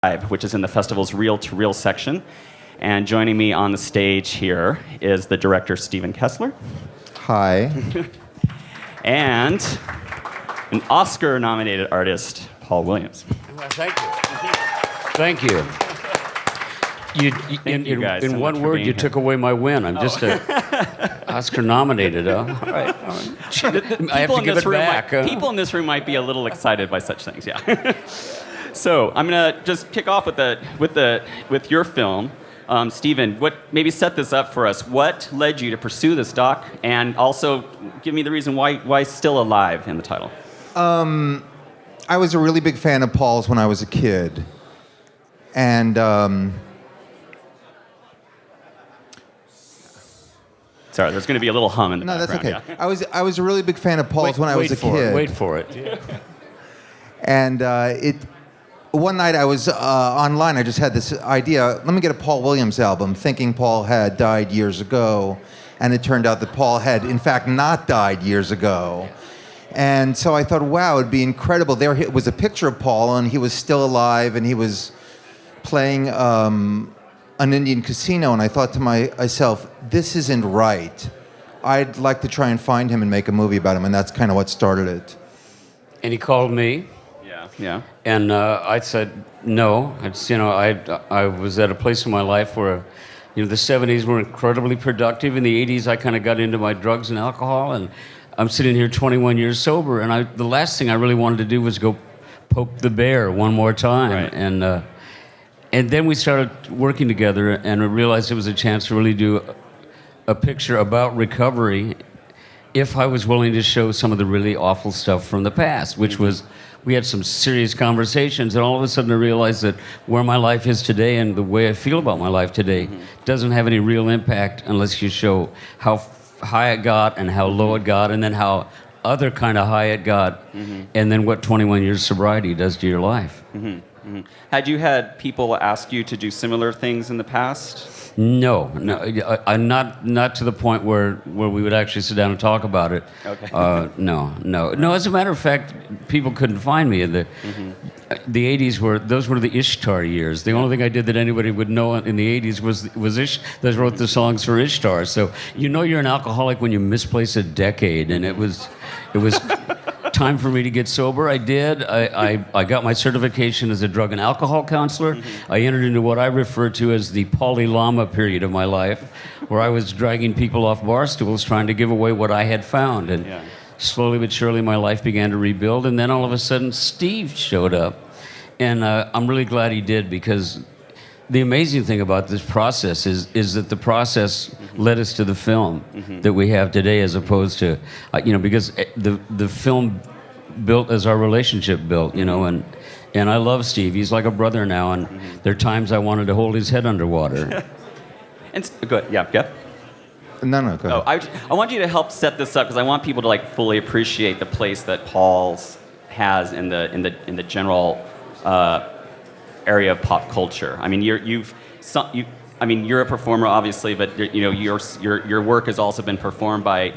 Live, which is in the festival's reel-to-reel section. And joining me on the stage here is the director, Stephen Kessler. Hi. And an Oscar-nominated artist, Paul Williams. Well, thank you. Thank you. Thank you guys so in much one for word, being you here. took away my win. I'm just Oscar-nominated. All right. I have to give it back. People in this room might be a little excited by such things, yeah. So I'm gonna just kick off with your film, Stephen. Maybe set this up for us. What led you to pursue this doc, and also give me the reason why "Still Alive" in the title. I was a really big fan of Paul's when I was a kid. And Sorry, there's going to be a little hum in the no, that's background. okay. Yeah. I was a really big fan of Paul's when I was a kid. Wait for it. And one night I was online. I just had this idea. Let me get a Paul Williams album, thinking Paul had died years ago, and it turned out that Paul had, in fact, not died years ago. And so I thought, wow, it'd be incredible. There was a picture of Paul, and he was still alive, and he was playing an Indian casino, and I thought to myself, this isn't right. I'd like to try and find him and make a movie about him, and that's kind of what started it. And he called me. Yeah. And I said no. I was at a place in my life where, the 70s were incredibly productive. In the 80s, I kind of got into my drugs and alcohol, and I'm sitting here 21 years sober. And the last thing I really wanted to do was go poke the bear one more time. Right. And then we started working together, and I realized it was a chance to really do a picture about recovery if I was willing to show some of the really awful stuff from the past, which was, we had some serious conversations, and all of a sudden I realized that where my life is today and the way I feel about my life today doesn't have any real impact unless you show how high it got and how low it got, and then how other kind of high it got, and then what 21 years sobriety does to your life. Had you had people ask you to do similar things in the past? No, I'm not to the point where we would actually sit down and talk about it. Okay. No. As a matter of fact, people couldn't find me in the 80s. Those were the Ishtar years. The only thing I did that anybody would know in the 80s was those wrote the songs for Ishtar. So you're an alcoholic when you misplace a decade, and it was time for me to get sober. I did. I got my certification as a drug and alcohol counselor. I entered into what I refer to as the Polly Lama period of my life, where I was dragging people off bar stools trying to give away what I had found. And slowly but surely my life began to rebuild. And then all of a sudden Steve showed up. And I'm really glad he did, because the amazing thing about this process is that the process led us to the film that we have today, as opposed to, because the film built as our relationship built, and I love Steve. He's like a brother now, and there are times I wanted to hold his head underwater. And good, yeah. No, go ahead. I want you to help set this up, because I want people to fully appreciate the place that Paul's has in the general area of pop culture. I mean, you're a performer, obviously, but your work has also been performed by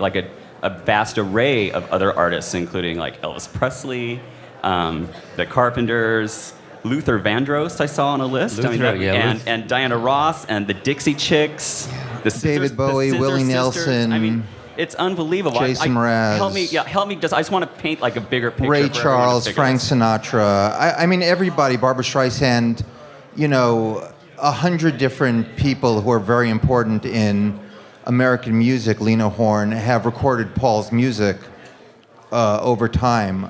a vast array of other artists, including Elvis Presley, the Carpenters, Luther Vandross. I saw on a list. And Diana Ross and the Dixie Chicks, David Bowie, the Scissor Willie Sisters. Nelson. I mean, it's unbelievable. Jason Mraz. Help me. I just want to paint a bigger picture. Ray for everyone to Charles, figure Frank out. Sinatra. I mean, everybody, Barbra Streisand, 100 different people who are very important in American music, Lena Horne, have recorded Paul's music over time.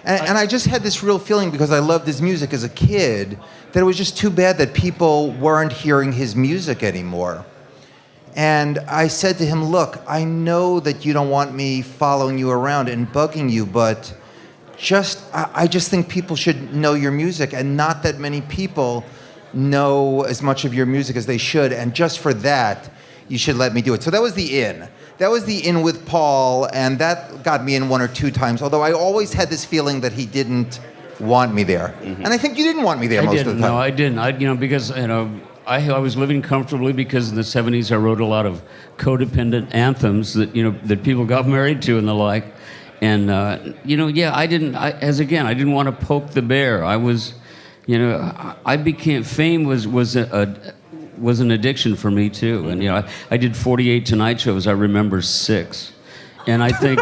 And I just had this real feeling, because I loved his music as a kid, that it was just too bad that people weren't hearing his music anymore. And I said to him, look, I know that you don't want me following you around and bugging you, but I just think people should know your music, and not that many people know as much of your music as they should, and just for that, you should let me do it. So that was the in. That was the in with Paul, and that got me in one or two times, although I always had this feeling that he didn't want me there. And I think you didn't want me there most of the time. No, I didn't. Because, I was living comfortably, because in the 70s I wrote a lot of codependent anthems that people got married to and the like. And I didn't want to poke the bear. You know, I became fame was an addiction for me too. And you know, I did 48 Tonight shows. I remember 6, and I think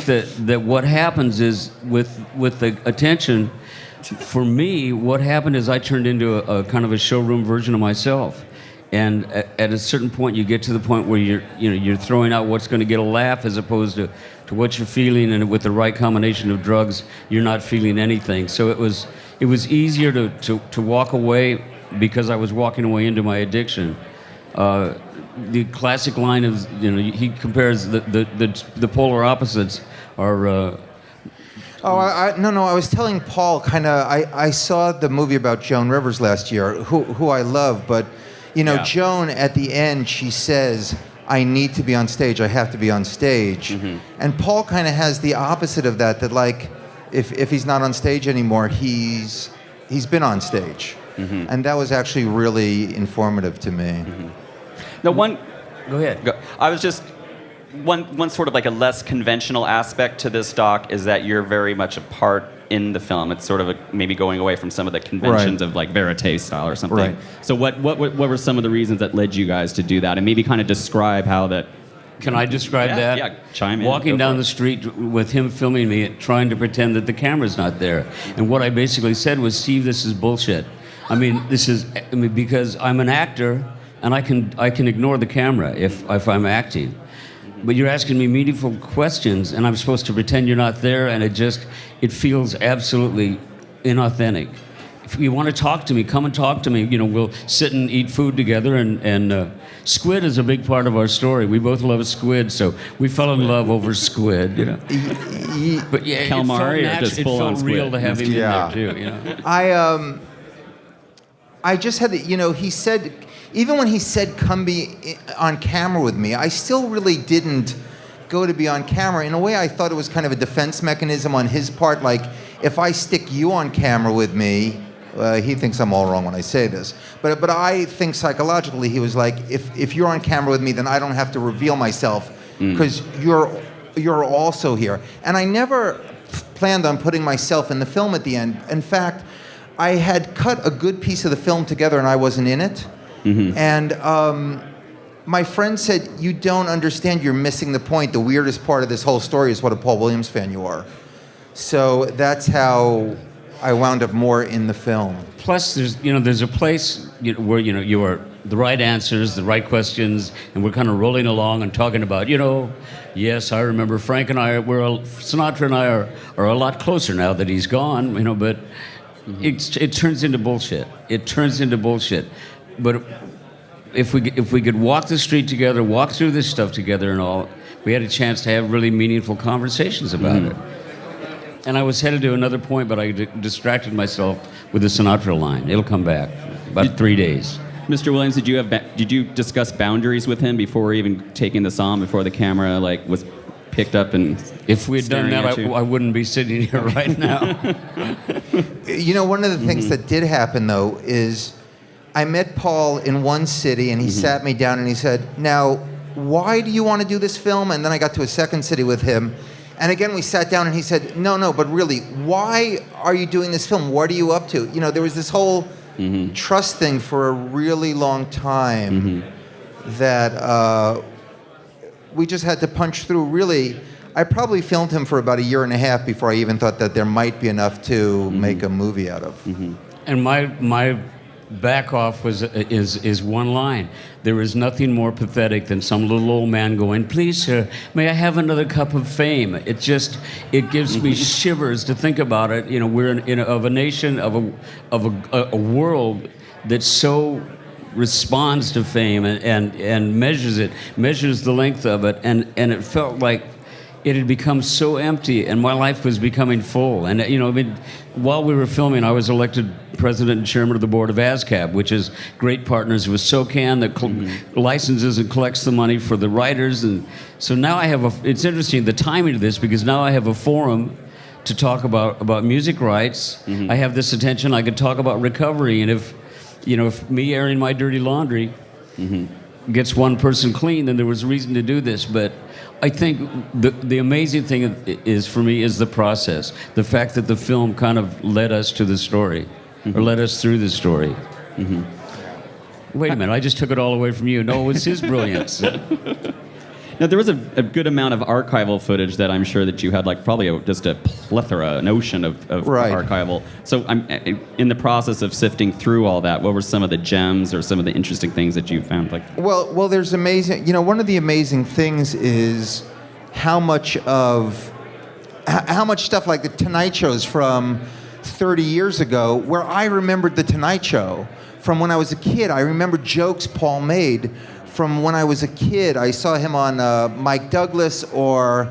that what happens is with the attention. For me, what happened is I turned into a kind of a showroom version of myself. And at a certain point, you get to the point where you're throwing out what's going to get a laugh as opposed to what you're feeling. And with the right combination of drugs, you're not feeling anything. So it was easier to walk away because I was walking away into my addiction. The classic line is, you know, he compares the polar opposites are. No, I was telling Paul I saw the movie about Joan Rivers last year, who I love, but, you know, Joan, at the end, she says, I need to be on stage, I have to be on stage. Mm-hmm. And Paul kind of has the opposite of that like, if he's not on stage anymore, he's been on stage. Mm-hmm. And that was actually really informative to me. Mm-hmm. Now, Go ahead. I was just... One sort of like a less conventional aspect to this doc is that you're very much a part in the film. It's sort of maybe going away from some of the conventions of like verite style or something. Right. So what were some of the reasons that led you guys to do that? And maybe kind of describe how that... Can I describe that? Yeah, chime in. Walking down the street with him filming me, trying to pretend that the camera's not there. And what I basically said was, Steve, this is bullshit. Because I'm an actor and I can ignore the camera if I'm acting. But you're asking me meaningful questions, and I'm supposed to pretend you're not there, and it feels absolutely inauthentic. If you want to talk to me, come and talk to me. You know, we'll sit and eat food together, and squid is a big part of our story. We both love squid, so we fell in love over squid, you know. But yeah, calamari it felt real to have him in there, too, you know. I just had, you know, he said... Even when he said, come be on camera with me, I still really didn't go to be on camera. In a way, I thought it was kind of a defense mechanism on his part. Like, if I stick you on camera with me, he thinks I'm all wrong when I say this. But I think psychologically, he was like, if you're on camera with me, then I don't have to reveal myself because you're also here. And I never planned on putting myself in the film at the end. In fact, I had cut a good piece of the film together and I wasn't in it. Mm-hmm. And my friend said, you don't understand, you're missing the point. The weirdest part of this whole story is what a Paul Williams fan you are. So that's how I wound up more in the film. Plus, there's a place where you are the right answers, the right questions, and we're kind of rolling along and talking about, yes, I remember Frank and Sinatra and I are a lot closer now that he's gone, but it turns into bullshit. It turns into bullshit. But if we could walk the street together, walk through this stuff together and all, we had a chance to have really meaningful conversations about it. And I was headed to another point, but I distracted myself with the Sinatra line. It'll come back. About 3 days. Mr. Williams, did you discuss boundaries with him before even taking this on, before the camera was picked up and if we'd done that, I wouldn't be sitting here right now. One of the things that did happen, though, is I met Paul in one city, and he sat me down and he said, now, why do you want to do this film? And then I got to a second city with him. And again, we sat down and he said, no, but really, why are you doing this film? What are you up to? There was this whole trust thing for a really long time that we just had to punch through. Really, I probably filmed him for about 1.5 years before I even thought that there might be enough to make a movie out of. And my back off is one line. There is nothing more pathetic than some little old man going, please, sir, may I have another cup of fame? It gives me shivers to think about it. We're of a nation, of a world that so responds to fame and measures the length of it, and it felt like it had become so empty, and my life was becoming full. And while we were filming, I was elected president and chairman of the board of ASCAP, which is great partners with SOCAN that licenses and collects the money for the writers. And so now it's interesting, the timing of this, because now I have a forum to talk about music rights. I have this attention, I could talk about recovery, and if me airing my dirty laundry gets one person clean, then there was reason to do this. But I think the amazing thing is for me is the process, the fact that the film kind of led us to the story, or led us through the story. Wait a minute, I just took it all away from you. No, it was his brilliance. Now, there was a good amount of archival footage that I'm sure that you had, like probably just a plethora, an ocean of Right. archival. So I'm in the process of sifting through all that. What were some of the gems or some of the interesting things that you found? Like, Well, there's amazing. You know, one of the amazing things is how much stuff like the Tonight Shows from 30 years ago, where I remembered the Tonight Show from when I was a kid. I remember jokes Paul made from when I was a kid. I saw him on Mike Douglas, or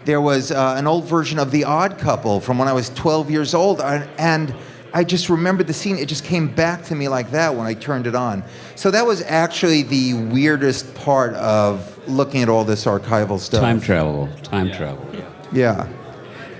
there was an old version of The Odd Couple from when I was 12 years old. And I just remembered the scene. It just came back to me like that when I turned it on. So that was actually the weirdest part of looking at all this archival stuff. Time travel. Yeah.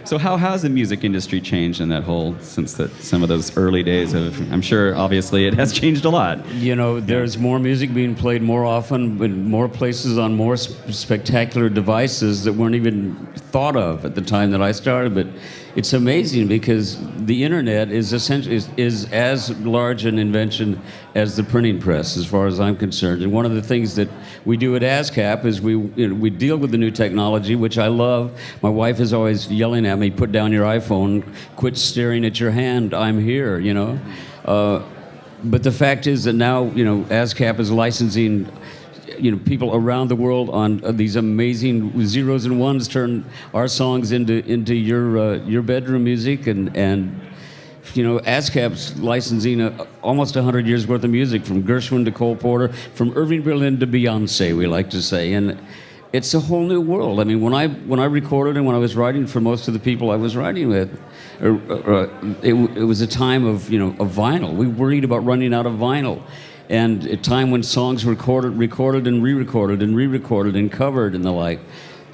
so how has the music industry changed in that whole, since some of those early days of, I'm sure obviously it has changed a lot. You know, there's more music being played more often, in more places, on more spectacular devices that weren't even thought of at the time that I started. But it's amazing because the internet is essentially is as large an invention as the printing press, as far as I'm concerned. And one of the things that we do at ASCAP is we deal with the new technology, which I love. My wife is always yelling at me, "Put down your iPhone, quit staring at your hand, I'm here," you know. But the fact is that now, you know, ASCAP is licensing, you know, people around the world on these amazing zeros and ones, turn our songs into your bedroom music, and you know, ASCAP's licensing almost 100 years worth of music, from Gershwin to Cole Porter, from Irving Berlin to Beyonce, we like to say, and it's a whole new world. I mean, when I recorded and when I was writing for most of the people I was writing with, it was a time of, you know, of vinyl. We worried about running out of vinyl. And a time when songs were recorded and re-recorded and re-recorded and covered and the like.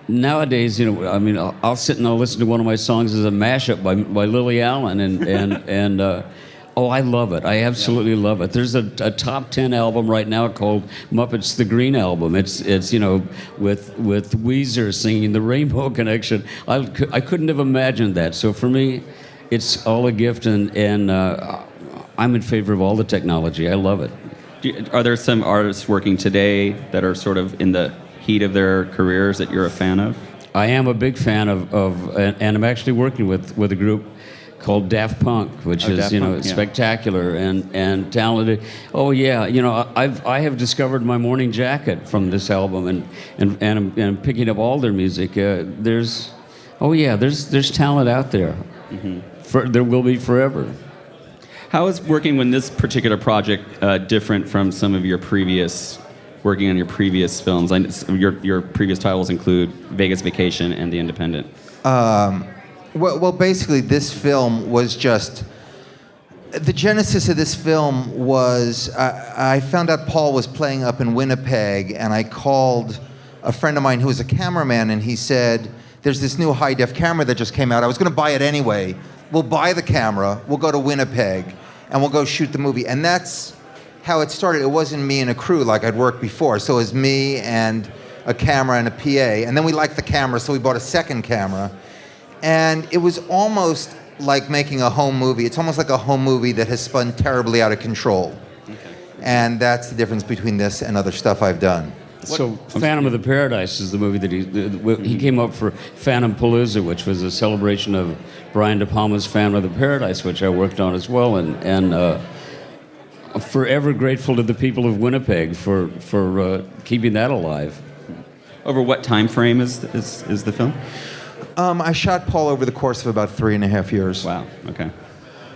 Nowadays, you know, I mean, I'll sit and I'll listen to one of my songs as a mashup by Lily Allen, and oh, I love it. I absolutely love it. There's a top 10 album right now called Muppets the Green Album. It's you know, with Weezer singing the Rainbow Connection. I couldn't have imagined that. So for me, it's all a gift, and I'm in favor of all the technology. I love it. Are there some artists working today that are sort of in the heat of their careers that you're a fan of? I am a big fan of and I'm actually working with a group called Daft Punk, which is, Daft you know, Punk, yeah. spectacular and talented. Oh yeah, you know, I have discovered My Morning Jacket from this album, and I'm picking up all their music. There's talent out there. There will be forever. How is working on this particular project different from some of your working on your previous films? Your previous titles include Vegas Vacation and The Independent. Well, basically, this film was just... The genesis of this film was I found out Paul was playing up in Winnipeg, and I called a friend of mine who was a cameraman, and he said, "There's this new high-def camera that just came out. I was going to buy it anyway. We'll buy the camera, we'll go to Winnipeg, and we'll go shoot the movie." And that's how it started. It wasn't me and a crew like I'd worked before. So it was me and a camera and a PA. And then we liked the camera, so we bought a second camera. And it was almost like making a home movie. It's almost like a home movie that has spun terribly out of control. Okay. And that's the difference between this and other stuff I've done. So Phantom of the Paradise is the movie that he came up for Phantom Palooza, which was a celebration of Brian De Palma's Phantom of the Paradise, which I worked on as well, and forever grateful to the people of Winnipeg for keeping that alive. Over what time frame is the film? I shot Paul over the course of about 3.5 years. Wow. Okay.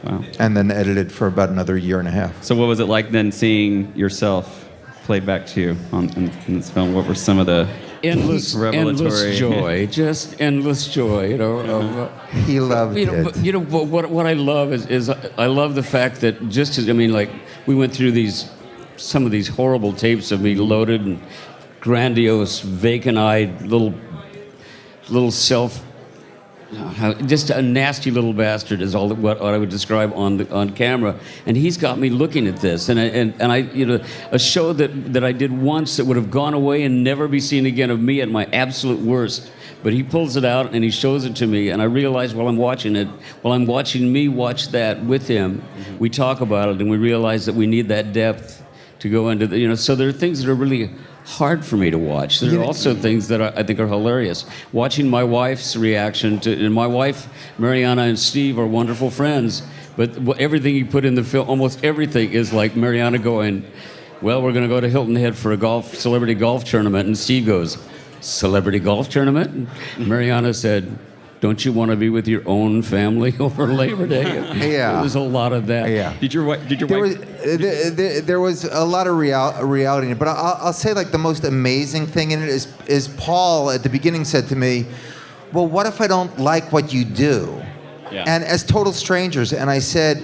Wow. And then edited for about another 1.5 years. So what was it like then seeing yourself played back to you in this film? What were some of the endless joy, just endless joy, you know. He loved it. But, you know, what I love is I love the fact that just as, I mean, like, we went through some of these horrible tapes of me loaded and grandiose, vacant-eyed, little just a nasty little bastard is all what I would describe on camera, and he's got me looking at this, and I a show that I did once that would have gone away and never be seen again of me at my absolute worst, but he pulls it out and he shows it to me, and I realize while I'm watching me watch that with him, we talk about it and we realize that we need that depth to go into the, so there are things that are really hard for me to watch. There are also things that I think are hilarious. Watching my wife's reaction to, and my wife, Mariana, and Steve are wonderful friends, but everything you put in the film, almost everything is like Mariana going, well, we're going to go to Hilton Head for a celebrity golf tournament, and Steve goes, celebrity golf tournament? And Mariana said, don't you want to be with your own family over Labor Day? Yeah. There's a lot of that. Yeah. Did your wife? There was a lot of reality in it, but I'll say like the most amazing thing in it is Paul at the beginning said to me, well, what if I don't like what you do? Yeah. And as total strangers, and I said,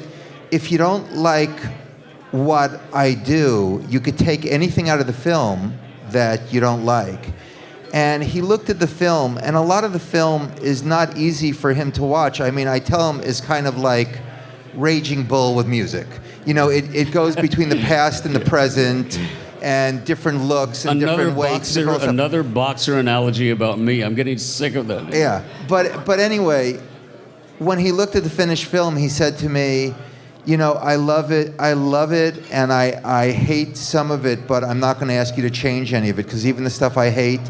if you don't like what I do, you could take anything out of the film that you don't like. And he looked at the film, and a lot of the film is not easy for him to watch. I mean, I tell him it's kind of like Raging Bull with music. It goes between the past and the present, and different looks and different weights. Another boxer analogy about me. I'm getting sick of that. Yeah, but anyway, when he looked at the finished film, he said to me, I love it, and I hate some of it, but I'm not going to ask you to change any of it, because even the stuff I hate,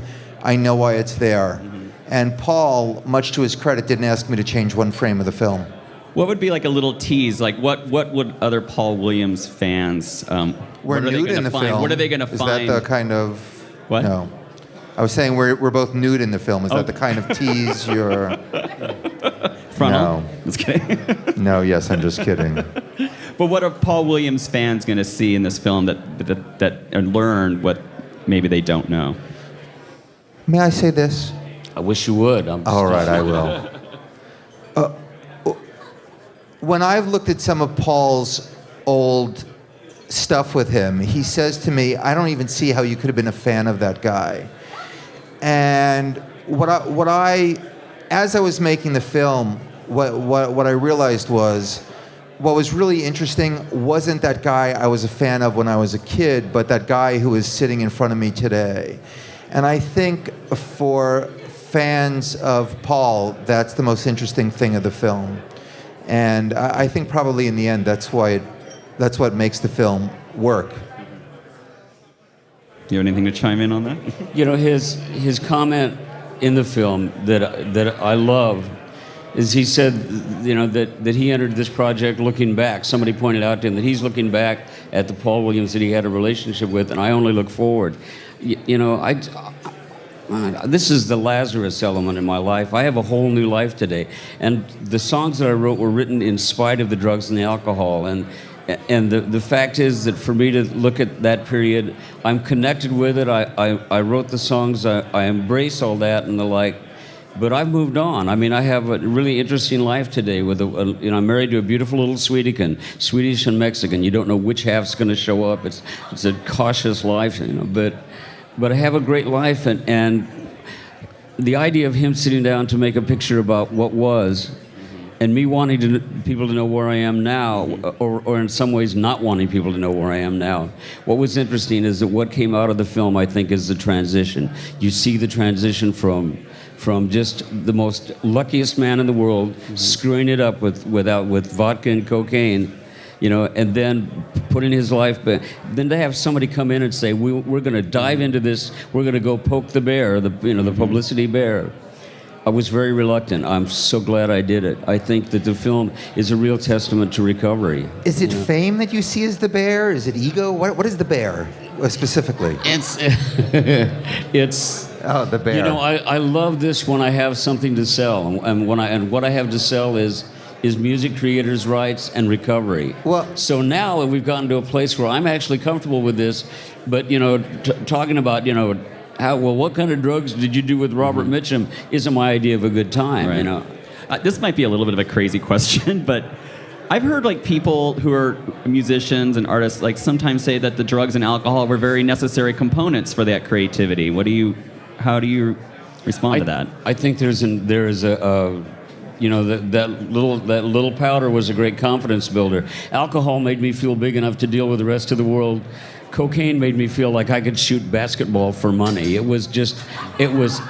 I know why it's there. Mm-hmm. And Paul, much to his credit, didn't ask me to change one frame of the film. What would be like a little tease? Like what would other Paul Williams fans? We're nude in the film. What are they going to find? Is that the kind of? What? No, I was saying we're both nude in the film. Is that the kind of tease you're? Frontal? No. Just kidding. No. Yes, I'm just kidding. But what are Paul Williams fans going to see in this film that and learn what maybe they don't know? May I say this? I wish you would. All right, I will. When I've looked at some of Paul's old stuff with him, he says to me, I don't even see how you could have been a fan of that guy. And as I was making the film, what I realized was, what was really interesting wasn't that guy I was a fan of when I was a kid, but that guy who is sitting in front of me today. And I think for fans of Paul, that's the most interesting thing of the film. And I think probably in the end, that's what makes the film work. You have anything to chime in on that? His comment in the film that I love is he said, that he entered this project looking back. Somebody pointed out to him that he's looking back at the Paul Williams that he had a relationship with, and I only look forward. This is the Lazarus element in my life. I have a whole new life today, and the songs that I wrote were written in spite of the drugs and the alcohol, and the fact is that for me to look at that period, I'm connected with it. I wrote the songs, I embrace all that and the like, but I've moved on. I mean, I have a really interesting life today with I'm married to a beautiful little Swedican, Swedish and Mexican. You don't know which half's going to show up. It's a cautious life, but I have a great life, and the idea of him sitting down to make a picture about what was, and me wanting people to know where I am now, or in some ways not wanting people to know where I am now. What was interesting is that what came out of the film, I think, is the transition. You see the transition from just the most luckiest man in the world, screwing it up with vodka and cocaine, and then putting his life back. Then to have somebody come in and say, we're going to dive into this, we're going to go poke the bear, the publicity bear. I was very reluctant. I'm so glad I did it. I think that the film is a real testament to recovery. Is it fame that you see as the bear? Is it ego? What is the bear specifically? It's the bear. I love this when I have something to sell, and what I have to sell is music creators' rights and recovery. Well, so now we've gotten to a place where I'm actually comfortable with this, but talking about what kind of drugs did you do with Robert Mitchum isn't my idea of a good time. Right. This might be a little bit of a crazy question, but I've heard people who are musicians and artists sometimes say that the drugs and alcohol were very necessary components for that creativity. How do you respond to that? I think there is You know, that little powder was a great confidence builder. Alcohol made me feel big enough to deal with the rest of the world. Cocaine made me feel like I could shoot basketball for money. It was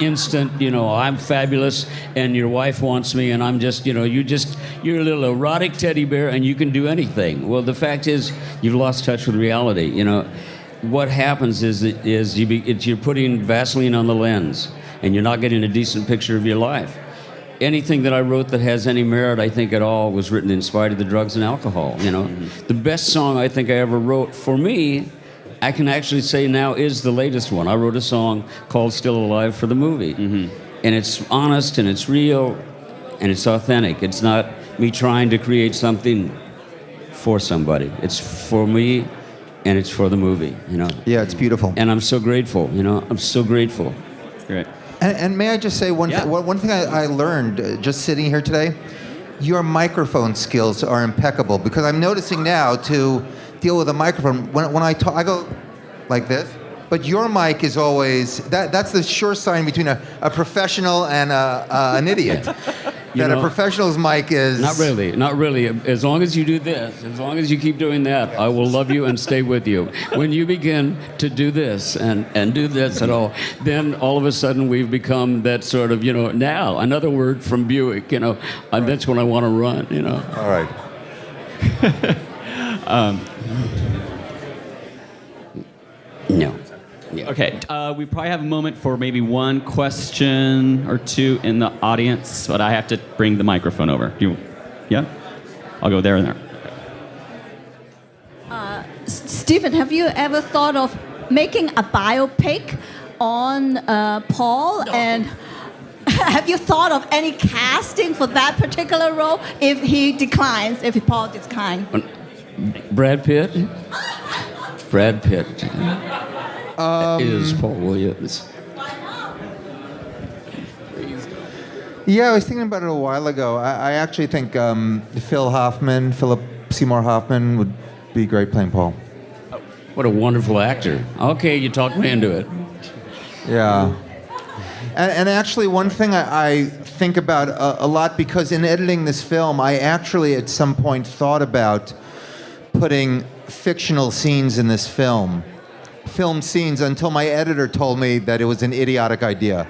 instant, you know, I'm fabulous and your wife wants me and I'm just, you know, you're a little erotic teddy bear and you can do anything. Well, the fact is you've lost touch with reality, you know. What happens is you're putting Vaseline on the lens and you're not getting a decent picture of your life. Anything that I wrote that has any merit, I think at all, was written in spite of the drugs and alcohol, you know. Mm-hmm. The best song I think I ever wrote, for me, I can actually say now is the latest one. I wrote a song called Still Alive for the movie. Mm-hmm. And it's honest and it's real and it's authentic. It's not me trying to create something for somebody. It's for me and it's for the movie, you know. Yeah, it's beautiful. And I'm so grateful, you know. I'm so grateful. Great. And may I just say one thing I learned just sitting here today? Your microphone skills are impeccable because I'm noticing now to deal with a microphone, when I talk, I go like this, but your mic is always, that's the sure sign between a professional and an idiot. That a professional's mic is... Not really. As long as you do this, as long as you keep doing that, I will love you and stay with you. When you begin to do this and do this at all, then all of a sudden we've become that sort of, you know, now, another word from Buick, you know, and that's when I want to run, you know. All right. No. Yeah. Okay, we probably have a moment for maybe one question or two in the audience, but I have to bring the microphone over. Yeah? I'll go there and there. Stephen, have you ever thought of making a biopic on Paul? No. And have you thought of any casting for that particular role if Paul declines? Brad Pitt? Brad Pitt. Is Paul Williams. Yeah, I was thinking about it a while ago. I actually think Philip Seymour Hoffman would be great playing Paul. What a wonderful actor. Okay, you talked me into it. Yeah. And actually, one thing I think about a lot, because in editing this film, I actually at some point thought about putting fictional scenes in this film scenes, until my editor told me that it was an idiotic idea.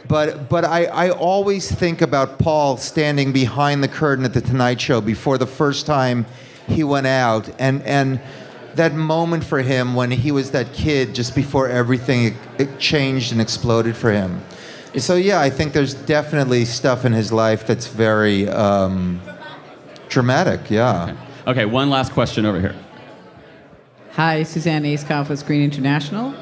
But I always think about Paul standing behind the curtain at the Tonight Show before the first time he went out, and that moment for him when he was that kid just before everything it changed and exploded for him. So yeah, I think there's definitely stuff in his life that's very dramatic, yeah. Okay, one last question over here. Hi, Suzanne Askoff with Screen International.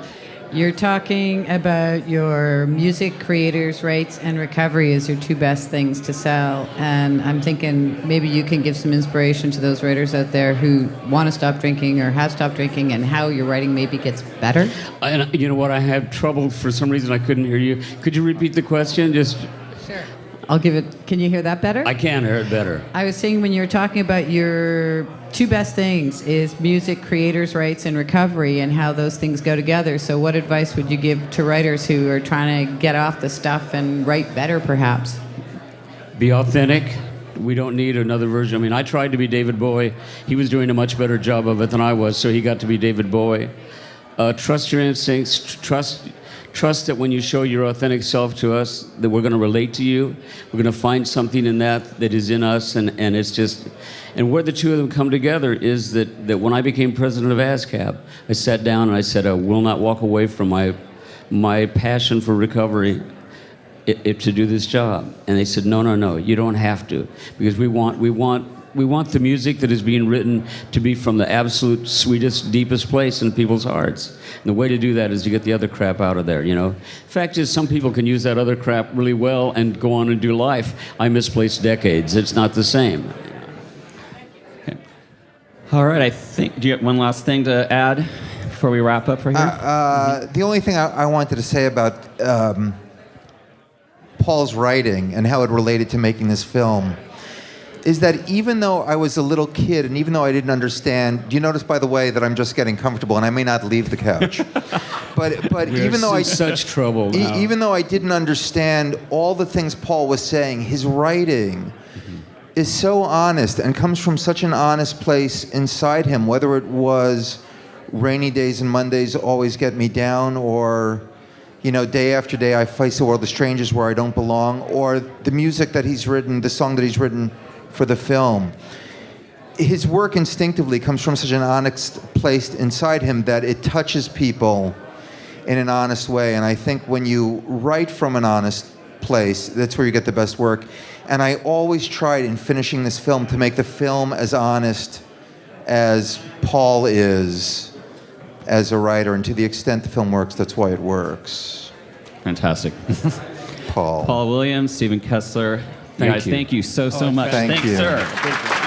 You're talking about your music creators' rights and recovery as your two best things to sell. And I'm thinking maybe you can give some inspiration to those writers out there who want to stop drinking or have stopped drinking, and how your writing maybe gets better. And you know what? I had trouble. For some reason, I couldn't hear you. Could you repeat the question? Just. Sure. I'll give it. Can you hear that better? I can hear it better. I was saying when you were talking about your two best things is music creators' rights and recovery, and how those things go together. So what advice would you give to writers who are trying to get off the stuff and write better, perhaps? Be authentic. We don't need another version. I mean, I tried to be David Bowie. He was doing a much better job of it than I was, so he got to be David Bowie. Trust your instincts. Trust that when you show your authentic self to us, that we're going to relate to you. We're going to find something in that is in us, and it's just... And where the two of them come together is that when I became president of ASCAP, I sat down and I said, I will not walk away from my passion for recovery to do this job. And they said, no, you don't have to, because we want the music that is being written to be from the absolute sweetest, deepest place in people's hearts. And the way to do that is to get the other crap out of there, you know. Fact is, some people can use that other crap really well and go on and do life. I misplaced decades. It's not the same. Okay. All right, I think, do you have one last thing to add before we wrap up right here? The only thing I wanted to say about Paul's writing and how it related to making this film is that even though I was a little kid and even though I didn't understand, do you notice, by the way, that I'm just getting comfortable and I may not leave the couch? But even though such trouble now. Even though I didn't understand all the things Paul was saying, his writing is so honest and comes from such an honest place inside him, whether it was Rainy Days and Mondays Always Get Me Down, or, Day After Day I Face the World, The Strangers Where I Don't Belong, or the music that he's written, the song that he's written for the film. His work instinctively comes from such an honest place inside him that it touches people in an honest way. And I think when you write from an honest place, that's where you get the best work. And I always tried in finishing this film to make the film as honest as Paul is as a writer. And to the extent the film works, that's why it works. Fantastic. Paul. Paul Willams, Stephen Kessler. Thank Guys, you. thank you so much. Thank you. Thanks, sir.